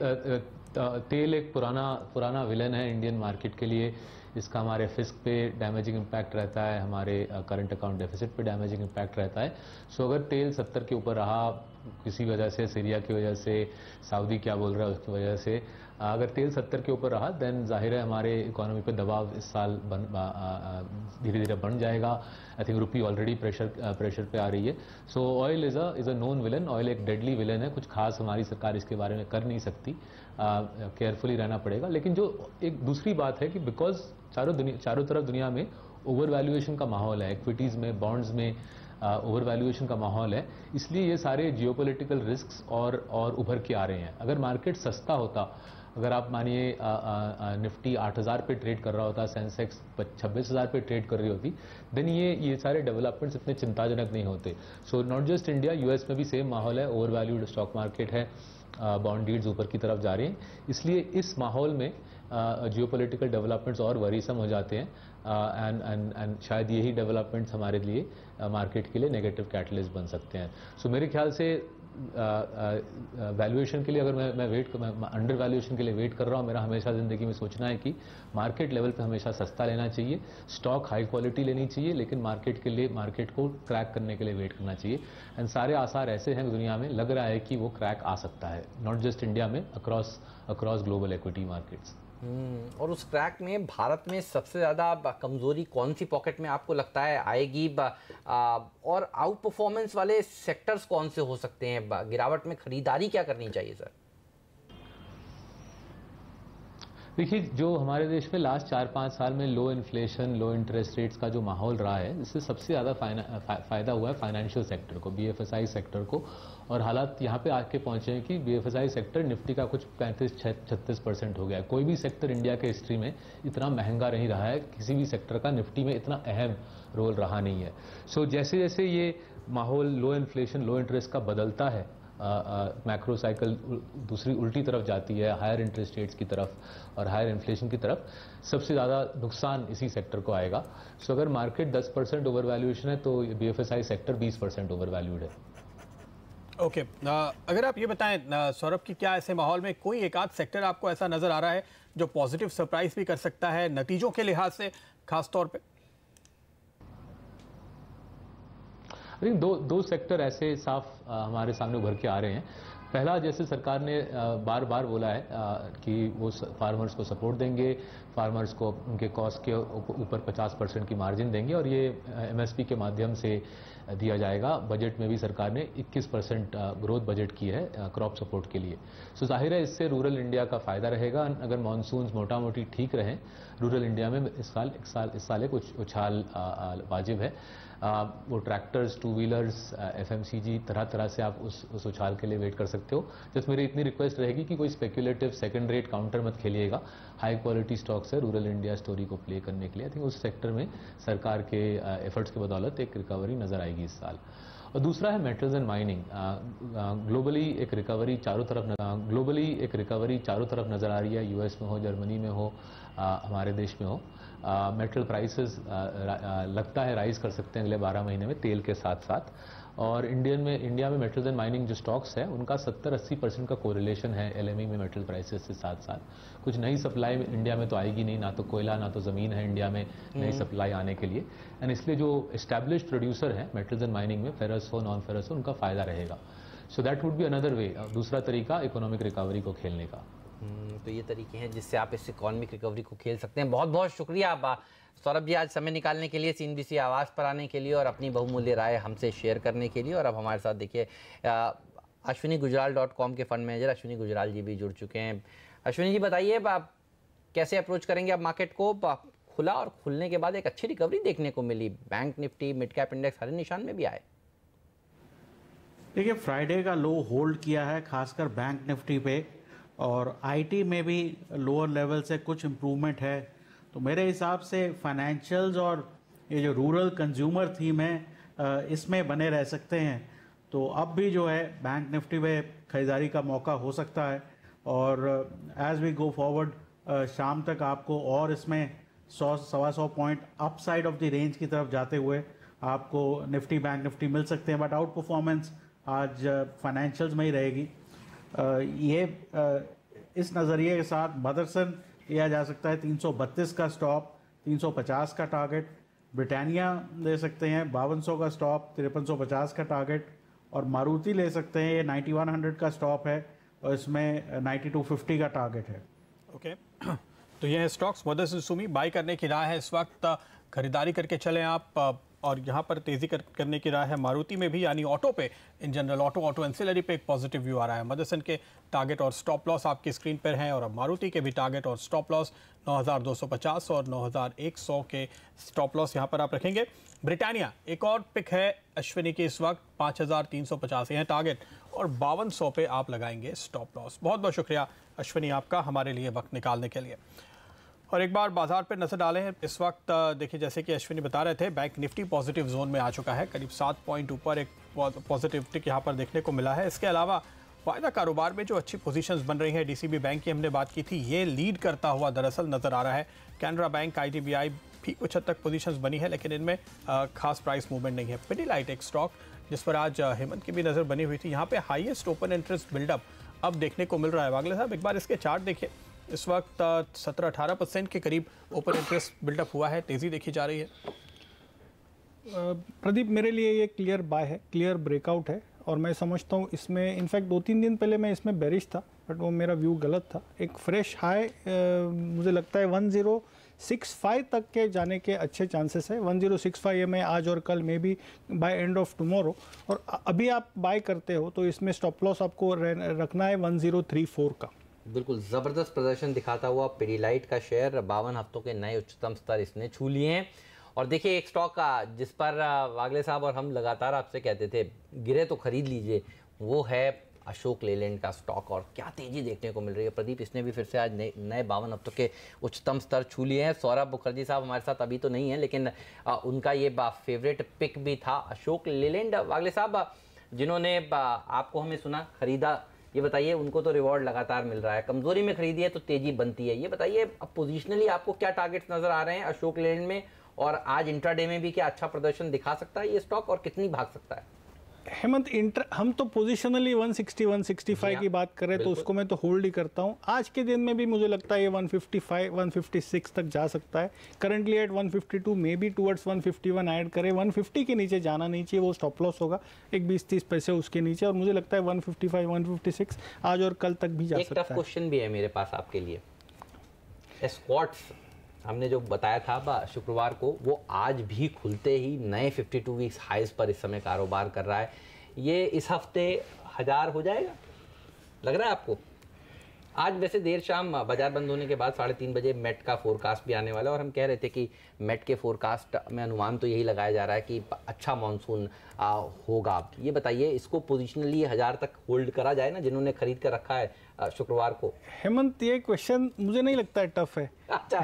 तेल एक पुराना विलन है इंडियन मार्केट के लिए। इसका हमारे फिस्क पे डैमेजिंग इम्पैक्ट रहता है, हमारे करंट अकाउंट डेफिसिट पे डैमेजिंग इम्पैक्ट रहता है। सो अगर तेल 70 के ऊपर रहा किसी वजह से, सीरिया की वजह से, सऊदी क्या बोल रहा है उसकी वजह से, अगर तेल 70 के ऊपर रहा देन जाहिर है हमारे इकोनॉमी पे दबाव इस साल धीरे धीरे बढ़ जाएगा। I think rupee already pressure पे आ रही है। सो oil is a known villain, oil एक डेडली विलन है, कुछ खास हमारी सरकार इसके बारे में कर नहीं सकती, केयरफुली रहना पड़ेगा। लेकिन जो एक दूसरी बात है कि बिकॉज चारों तरफ दुनिया में ओवर वैल्यूएशन का माहौल है, इक्विटीज़ में, बॉन्ड्स में ओवर वैल्यूएशन का माहौल है, इसलिए ये सारे जियोपॉलिटिकल रिस्क्स और उभर के आ रहे हैं। अगर मार्केट सस्ता होता, अगर आप मानिए निफ्टी 8000 पे ट्रेड कर रहा होता, सेंसेक्स 26,000 पे ट्रेड कर रही होती, देन ये सारे डेवलपमेंट्स इतने चिंताजनक नहीं होते। So not just India, US में भी सेम माहौल है, ओवर वैल्यूड स्टॉक मार्केट है, बॉन्ड यील्ड्स ऊपर की तरफ जा रही हैं। इसलिए इस माहौल में जियोपॉलिटिकल डेवलपमेंट्स और वरीसम हो जाते हैं, एंड शायद यही डेवलपमेंट्स हमारे लिए मार्केट के लिए नेगेटिव कैटलिस्ट बन सकते हैं। सो मेरे ख्याल से वैल्यूएशन के लिए अगर मैं अंडर वैल्यूएशन के लिए वेट कर रहा हूँ, मेरा हमेशा ज़िंदगी में सोचना है कि मार्केट लेवल पे हमेशा सस्ता लेना चाहिए, स्टॉक हाई क्वालिटी लेनी चाहिए, लेकिन मार्केट को क्रैक करने के लिए वेट करना चाहिए। एंड सारे आसार ऐसे हैं दुनिया में, लग रहा है कि वो क्रैक आ सकता है, नॉट जस्ट इंडिया में, अक्रॉस ग्लोबल इक्विटी मार्केट्स। और उस क्रैक में भारत में सबसे ज़्यादा कमज़ोरी कौन सी पॉकेट में आपको लगता है आएगी, और आउट परफॉर्मेंस वाले सेक्टर्स कौन से हो सकते हैं? गिरावट में खरीदारी क्या करनी चाहिए सर? देखिए, जो हमारे देश में लास्ट 4-5 साल में लो इन्फ्लेशन, लो इंटरेस्ट रेट्स का जो माहौल रहा है, इससे सबसे ज़्यादा फ़ायदा हुआ है फाइनेंशियल सेक्टर को, BFSI सेक्टर को। और हालात यहाँ पे आके पहुँचे हैं कि BFSI सेक्टर निफ्टी का कुछ 35-36% हो गया है। कोई भी सेक्टर इंडिया के हिस्ट्री में इतना महंगा नहीं रहा है, किसी भी सेक्टर का निफ्टी में इतना अहम रोल रहा नहीं है। सो जैसे जैसे ये माहौल लो इन्फ्लेशन, लो इंटरेस्ट का बदलता है, मैक्रो साइकिल दूसरी उल्टी तरफ जाती है, हायर इंटरेस्ट रेट्स की तरफ और हायर इन्फ्लेशन की तरफ, सबसे ज़्यादा नुकसान इसी सेक्टर को आएगा। सो अगर मार्केट 10% ओवर वैल्यूएशन है तो BFSI सेक्टर 20% ओवर वैल्यूड है। ओके अगर आप ये बताएं सौरभ कि क्या ऐसे माहौल में कोई एक आध सेक्टर आपको ऐसा नजर आ रहा है जो पॉजिटिव सरप्राइज भी कर सकता है नतीजों के लिहाज से खास तौर पे? आई थिंक दो सेक्टर ऐसे साफ हमारे सामने उभर के आ रहे हैं। पहला, जैसे सरकार ने बार बार बोला है कि वो फार्मर्स को सपोर्ट देंगे, फार्मर्स को उनके कॉस्ट के ऊपर 50% की मार्जिन देंगे और ये एमएसपी के माध्यम से दिया जाएगा। बजट में भी सरकार ने 21% ग्रोथ बजट की है क्रॉप सपोर्ट के लिए। सो जाहिर है इससे रूरल इंडिया का फायदा रहेगा। अगर मानसून मोटा मोटी ठीक रहें रूरल इंडिया में इस साल एक उछाल वाजिब है। वो ट्रैक्टर्स, टू व्हीलर्स, एफएमसीजी, तरह तरह से आप उस उछाल के लिए वेट कर सकते हो। जस्ट मेरी इतनी रिक्वेस्ट रहेगी कि कोई स्पेक्युलेटिव सेकंड रेट काउंटर मत खेलिएगा। हाई क्वालिटी स्टॉक्स है रूरल इंडिया स्टोरी को प्ले करने के लिए। आई थिंक उस सेक्टर में सरकार के एफर्ट्स की बदौलत एक रिकवरी नजर आएगी इस साल। और दूसरा है मेटल्स एंड माइनिंग। ग्लोबली एक रिकवरी चारों तरफ नजर आ रही है। यूएस में हो, जर्मनी में हो, हमारे देश में हो। मेटल प्राइसेस लगता है राइज कर सकते हैं अगले 12 महीने में तेल के साथ साथ। और इंडिया में मेटल्स एंड माइनिंग जो स्टॉक्स है उनका 70-80% का कोरिलेशन है एलएमई में मेटल प्राइसेस के साथ साथ। कुछ नई सप्लाई इंडिया में तो आएगी नहीं, ना तो कोयला ना तो ज़मीन है इंडिया में नई सप्लाई आने के लिए। एंड इसलिए जो एस्टैब्लिश्ड प्रोड्यूसर है मेटल्स एंड माइनिंग में, फेरस हो नॉन फेरस हो, उनका फायदा रहेगा। So that would be another way, दूसरा तरीका इकोनॉमिक रिकवरी को खेलने का। तो ये तरीके हैं जिससे आप इस इकोनॉमिक रिकवरी को खेल सकते हैं। बहुत बहुत शुक्रिया आप सौरभ जी आज समय निकालने के लिए, CNBC आवाज़ पर आने के लिए और अपनी बहुमूल्य राय हमसे शेयर करने के लिए। और अब हमारे साथ देखिए ashwinigujaral.com के फंड मैनेजर अश्विनी गुजराल जी भी जुड़ चुके हैं। अश्विनी जी बताइए आप कैसे अप्रोच करेंगे आप मार्केट को? खुला और खुलने के बाद एक अच्छी रिकवरी देखने को मिली, bank Nifty, mid cap index हरे निशान में भी आए। देखिए फ्राइडे का लो होल्ड किया है खासकर बैंक निफ्टी पे, और आईटी में भी लोअर लेवल से कुछ इम्प्रूवमेंट है। तो मेरे हिसाब से फाइनेंशियल्स और ये जो रूरल कंज्यूमर थीम है इसमें बने रह सकते हैं। तो अब भी जो है बैंक निफ्टी में खरीदारी का मौका हो सकता है। और एज वी गो फॉरवर्ड शाम तक आपको और इसमें 100-125 point up side of the range की तरफ जाते हुए आपको निफ्टी बैंक निफ्टी मिल सकते हैं। बट आउट परफॉर्मेंस आज फाइनेंशियल्स में ही रहेगी। इस नज़रिए के साथ मदरसन लिया जा सकता है 332 का स्टॉप, 350 का टारगेट। ब्रिटानिया ले सकते हैं 5200 का स्टॉप, 5350 का टारगेट। और मारुति ले सकते हैं, ये 9100 का स्टॉप है और इसमें 9250 का टारगेट है। ओके तो ये है स्टॉक्स। मदरसन सुमी बाई करने की राय है इस वक्त, खरीदारी करके चलें आप। और यहाँ पर तेजी करने की राय है मारुति में भी, यानी ऑटो पे इन जनरल, ऑटो एंसिलरी पे एक पॉजिटिव व्यू आ रहा है। मदरसन के टारगेट और स्टॉप लॉस आपकी स्क्रीन पर हैं, और अब मारुति के भी टारगेट और स्टॉप लॉस 9250 और 9100 के स्टॉप लॉस यहाँ पर आप रखेंगे। ब्रिटानिया एक और पिक है अश्विनी की इस वक्त, 5350 है टारगेट और 5200 पे आप लगाएंगे स्टॉप लॉस। बहुत बहुत शुक्रिया अश्विनी आपका हमारे लिए वक्त निकालने के लिए। और एक बार बाजार पर नजर डालें हैं इस वक्त। देखिए जैसे कि अश्विनी बता रहे थे, बैंक निफ्टी पॉजिटिव जोन में आ चुका है, करीब 7 पॉइंट ऊपर एक पॉजिटिव टिक यहाँ पर देखने को मिला है। इसके अलावा वायदा कारोबार में जो अच्छी पोजीशंस बन रही हैं, डीसीबी बैंक की हमने बात की थी, ये लीड करता हुआ दरअसल नजर आ रहा है। कैनरा बैंक, आईडीबीआई भी कुछ हद तक पोजीशंस बनी है, लेकिन इनमें खास प्राइस मूवमेंट नहीं है। पिडीलाइट एक स्टॉक जिस पर आज हेमंत की भी नजर बनी हुई थी, यहाँ पे हाईएस्ट ओपन इंटरेस्ट बिल्डअप अब देखने को मिल रहा है। वागले साहब एक बार इसके चार्ट देखिए, इस वक्त 17-18% के करीब ओपन इंटरेस्ट बिल्डअप हुआ है, तेजी देखी जा रही है। प्रदीप मेरे लिए ये क्लियर बाय है, क्लियर ब्रेकआउट है, और मैं समझता हूँ इसमें इनफैक्ट 2-3 दिन पहले मैं इसमें बेरिश था, बट वो मेरा व्यू गलत था। एक फ्रेश हाई मुझे लगता है 1065 तक के जाने के अच्छे चांसेस है। 1065 ये मैं आज और कल में भी बाय एंड ऑफ टुमारो, और अभी आप बाय करते हो तो इसमें स्टॉप लॉस आपको रखना है 1034 का। बिल्कुल ज़बरदस्त प्रदर्शन दिखाता हुआ पिडीलाइट का शेयर 52 हफ्तों के नए उच्चतम स्तर इसने छू लिए हैं। और देखिए एक स्टॉक का जिस पर वागले साहब और हम लगातार आपसे कहते थे गिरे तो खरीद लीजिए, वो है अशोक लेलैंड का स्टॉक, और क्या तेजी देखने को मिल रही है। प्रदीप इसने भी फिर से आज नए 52 हफ्तों के उच्चतम स्तर छू लिए हैं। सौरभ मुखर्जी साहब हमारे साथ अभी तो नहीं है, लेकिन उनका ये फेवरेट पिक भी था अशोक लेलैंड। वागले साहब जिन्होंने आपको हमें सुना खरीदा, ये बताइए उनको तो रिवॉर्ड लगातार मिल रहा है, कमजोरी में खरीदी है तो तेजी बनती है। ये बताइए अब पोजिशनली आपको क्या टारगेट्स नजर आ रहे हैं अशोक लेलैंड में, और आज इंट्राडे में भी क्या अच्छा प्रदर्शन दिखा सकता है ये स्टॉक और कितनी भाग सकता है? हेमंत हम तो पोजिशनली 160 165 की बात करें तो उसको मैं तो होल्ड ही करता हूं। आज के दिन में भी मुझे लगता है ये 155 156 तक जा सकता है। Currently at 152, may be towards 151 add करें। 150 के नीचे जाना नहीं चाहिए, वो स्टॉप लॉस होगा एक 20-30 पैसे उसके नीचे, और मुझे लगता है 155 156 आज और कल तक भी जा सकता है। एक टफ क्वेश्चन भी है मेरे पास आपके लिए। स्क्वाट्स हमने जो बताया था शुक्रवार को, वो आज भी खुलते ही नए 52 वीक्स हाईज पर इस समय कारोबार कर रहा है। ये इस हफ्ते 1000 हो जाएगा, लग रहा है आपको? आज वैसे देर शाम बाजार बंद होने के बाद 3:30 बजे मेट का फोरकास्ट भी आने वाला है, और हम कह रहे थे कि मेट के फोरकास्ट में अनुमान तो यही लगाया जा रहा है कि अच्छा मानसून होगा। ये बताइए, इसको पोजिशनली 1000 तक होल्ड करा जाए ना, जिन्होंने खरीद कर रखा है शुक्रवार को? हेमंत, ये क्वेश्चन मुझे नहीं लगता है टफ है। अच्छा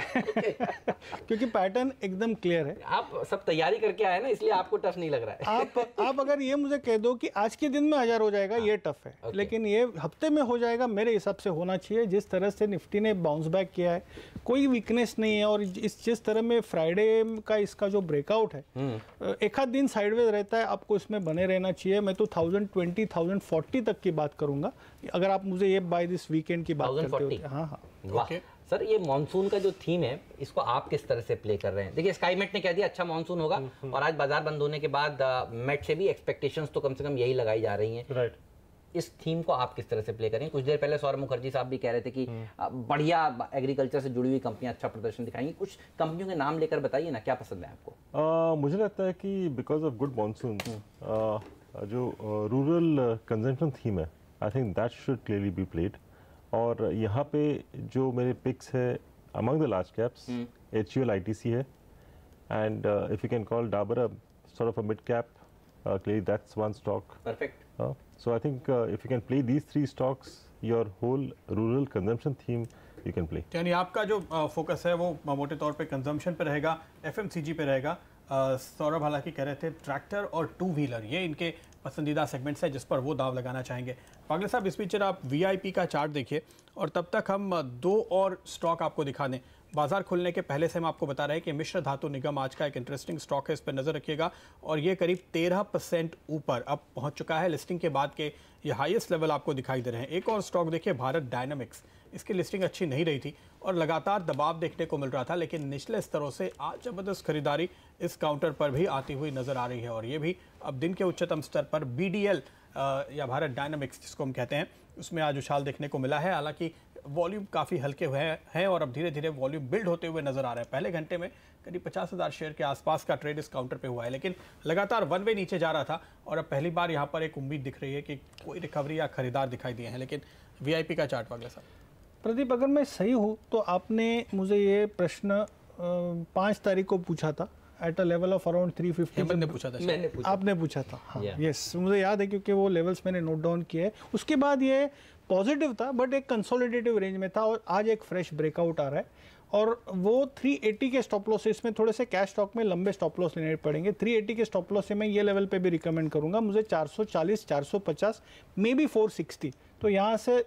क्योंकि पैटर्न एकदम क्लियर है। आप सब तैयारी करके आए ना, इसलिए आपको टफ नहीं लग रहा है। आप अगर ये मुझे कह दो कि आज के दिन में 1000 हो जाएगा, ये टफ है। लेकिन ये हफ्ते में हो जाएगा मेरे हिसाब से होना चाहिए। जिस तरह से निफ्टी ने बाउंस बैक किया है, कोई वीकनेस नहीं है, और जिस तरह में फ्राइडे का इसका जो ब्रेकआउट है, एक आध दिन साइडवेज रहता है, आपको इसमें बने रहना चाहिए। मैं तो 1020 1040 तक की बात करूंगा, अगर आप मुझे ये बाय दिस वीकेंड की बात करते हो। हाँ। वाह सर, ये मॉनसून का जो थीम है, इसको आप किस तरह से प्ले कर रहे हैं? देखिए, स्काईमेट ने कह दिया अच्छा मॉनसून होगा, और आज बाजार बंद होने के बाद मेट से भी एक्सपेक्टेशंस तो कम से कम यही लगाई जा रही हैं। राइट। इस थीम को आप किस तरह से प्ले करें? कुछ देर पहले सौरभ मुखर्जी साहब भी कह रहे थे कि बढ़िया एग्रीकल्चर से जुड़ी हुई कंपनियां अच्छा प्रदर्शन दिखाएंगी। कुछ कंपनियों के नाम लेकर बताइए ना, क्या पसंद है आपको? मुझे लगता है कि बिकॉज ऑफ गुड मॉनसून जो रूरल कंजम्पशन थीम है, I think that should clearly be played. और यहाँ पे जो मेरे पिक्स है among the large caps, HUL ITC है, and if you can call Dabur a sort of a mid cap, clearly that's one stock. Perfect. So I think if you can play these three stocks, your whole rural consumption theme you can play. यानी आपका जो फोकस है वो मोटे तौर पे कंजम्पशन पे रहेगा, FMCG पे रहेगा। सौरभ हालांकि कह रहे थे ट्रैक्टर और 2 व्हीलर, ये इनके पसंदीदा सेगमेंट्स है जिस पर वो दाव लगाना चाहेंगे। पागले साहब, इस बीच आप VIP का चार्ट देखिए, और तब तक हम 2 और स्टॉक आपको दिखा दें। बाजार खुलने के पहले से हम आपको बता रहे हैं कि मिश्र धातु निगम आज का एक इंटरेस्टिंग स्टॉक है, इस पर नजर रखिएगा। और ये करीब 13% ऊपर अब पहुंच चुका है। लिस्टिंग के बाद के ये हाईएस्ट लेवल आपको दिखाई दे रहे हैं। एक और स्टॉक देखिए, भारत डायनामिक्स, इसकी लिस्टिंग अच्छी नहीं रही थी और लगातार दबाव देखने को मिल रहा था, लेकिन निचले स्तरों से आज जबरदस्त खरीदारी इस काउंटर पर भी आती हुई नजर आ रही है। और ये भी अब दिन के उच्चतम स्तर पर BDL या भारत डायनामिक्स जिसको हम कहते हैं, उसमें आज उछाल देखने को मिला है। हालांकि वॉल्यूम काफ़ी हल्के हुए हैं और अब धीरे धीरे वॉल्यूम बिल्ड होते हुए नजर आ रहा है। पहले घंटे में करीब 50,000 शेयर के आसपास का ट्रेड इस काउंटर पे हुआ है, लेकिन लगातार वन वे नीचे जा रहा था, और अब पहली बार यहाँ पर एक उम्मीद दिख रही है कि कोई रिकवरी या खरीदार दिखाई दिए हैं। लेकिन VIP का चार्ट पागले साहब। प्रदीप, अगर मैं सही हूँ तो आपने मुझे ये प्रश्न 5 तारीख को पूछा था, at a level of around 350। मैंने पूछा था, आपने पूछा था। हाँ, यस, मुझे याद है क्योंकि वो लेवल्स मैंने नोट डाउन किए हैं। उसके बाद ये पॉजिटिव था, बट एक कंसोलिडेटिव रेंज में था, और आज एक फ्रेश ब्रेकआउट आ रहा है। और वो 380 के स्टॉप लॉस है, इसमें थोड़े से कैश स्टॉक में लंबे स्टॉप लॉस लेने पड़ेंगे। 380 के स्टॉप लॉस से मैं ये लेवल पे भी रिकमेंड करूंगा। मुझे 440 450 मे बी 460, तो यहाँ से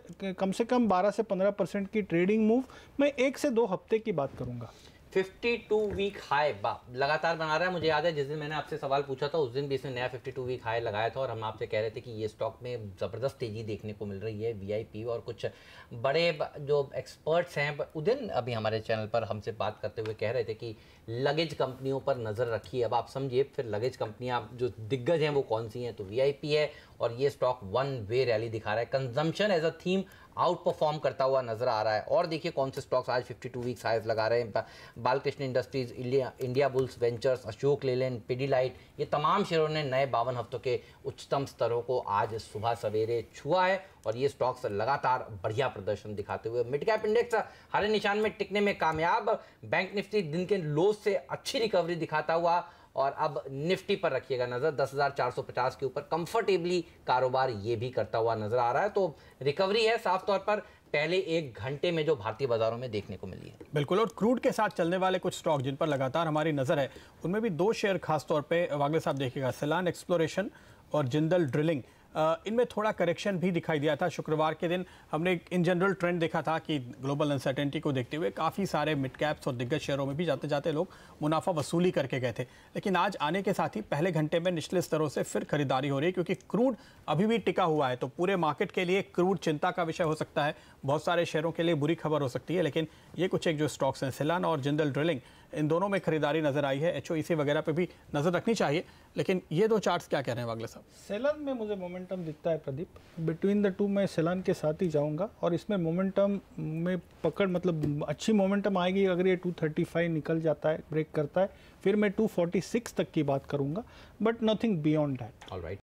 कम 12 से 15% की ट्रेडिंग मूव मैं 1 से 2 हफ्ते की बात करूंगा। 52 वीक हाई लगातार बना रहा है। मुझे याद है जिस दिन मैंने आपसे सवाल पूछा था, उस दिन भी इसने नया 52 वीक हाई लगाया था, और हम आपसे कह रहे थे कि ये स्टॉक में ज़बरदस्त तेज़ी देखने को मिल रही है। VIP और कुछ बड़े जो एक्सपर्ट्स हैं उस दिन अभी हमारे चैनल पर हमसे बात करते हुए कह रहे थे कि लगेज कंपनियों पर नज़र रखिए। अब आप समझिए फिर लगेज कंपनियां जो दिग्गज हैं वो कौन सी हैं, तो VIP है, और ये स्टॉक वन वे रैली दिखा रहा है। Consumption as a theme outperform करता हुआ नजर आ रहा है। और देखिए कौन से स्टॉक्स आज 52 वीक्स हाईज लगा रहे हैं। Balkrishna industries, India bulls ventures, Ashok Leyland, Pidilite, ये तमाम शेयरों ने नए 52 हफ्तों के उच्चतम स्तरों को आज सुबह सवेरे छुआ है, और ये स्टॉक्स लगातार बढ़िया प्रदर्शन दिखाते हुए मिड कैप इंडेक्स हरे निशान में टिकने में कामयाब। बैंक निफ्टी दिन के लो से अच्छी रिकवरी दिखाता हुआ, और अब निफ्टी पर रखिएगा नजर, 10,450 के ऊपर कंफर्टेबली कारोबार ये भी करता हुआ नजर आ रहा है। तो रिकवरी है साफ तौर पर पहले 1 घंटे में जो भारतीय बाजारों में देखने को मिली है। बिल्कुल, और क्रूड के साथ चलने वाले कुछ स्टॉक जिन पर लगातार हमारी नजर है, उनमें भी 2 शेयर खास तौर पे वागले साहब देखिएगा, सेलान एक्सप्लोरेशन और जिंदल ड्रिलिंग। इनमें थोड़ा करेक्शन भी दिखाई दिया था। शुक्रवार के दिन हमने इन जनरल ट्रेंड देखा था कि ग्लोबल अनसर्टेनिटी को देखते हुए काफ़ी सारे मिड कैप्स और दिग्गज शेयरों में भी जाते जाते लोग मुनाफा वसूली करके गए थे, लेकिन आज आने के साथ ही पहले घंटे में निचले स्तरों से फिर खरीदारी हो रही है, क्योंकि क्रूड अभी भी टिका हुआ है। तो पूरे मार्केट के लिए क्रूड चिंता का विषय हो सकता है, बहुत सारे शेयरों के लिए बुरी खबर हो सकती है, लेकिन ये कुछ एक जो स्टॉक्स हैं, सेलन और जिंदल ड्रिलिंग, इन दोनों में खरीदारी नजर आई है। HOEC वगैरह पे भी नजर रखनी चाहिए। लेकिन ये दो चार्ट्स क्या कह रहे हैं वागले साहब? सेलन में मुझे मोमेंटम दिखता है प्रदीप, बिटवीन द टू मैं सेलन के साथ ही जाऊंगा और इसमें मोमेंटम में पकड़ मतलब अच्छी मोमेंटम आएगी अगर ये 235 निकल जाता है, ब्रेक करता है, फिर मैं 246 तक की बात करूंगा, but nothing beyond that. Alright.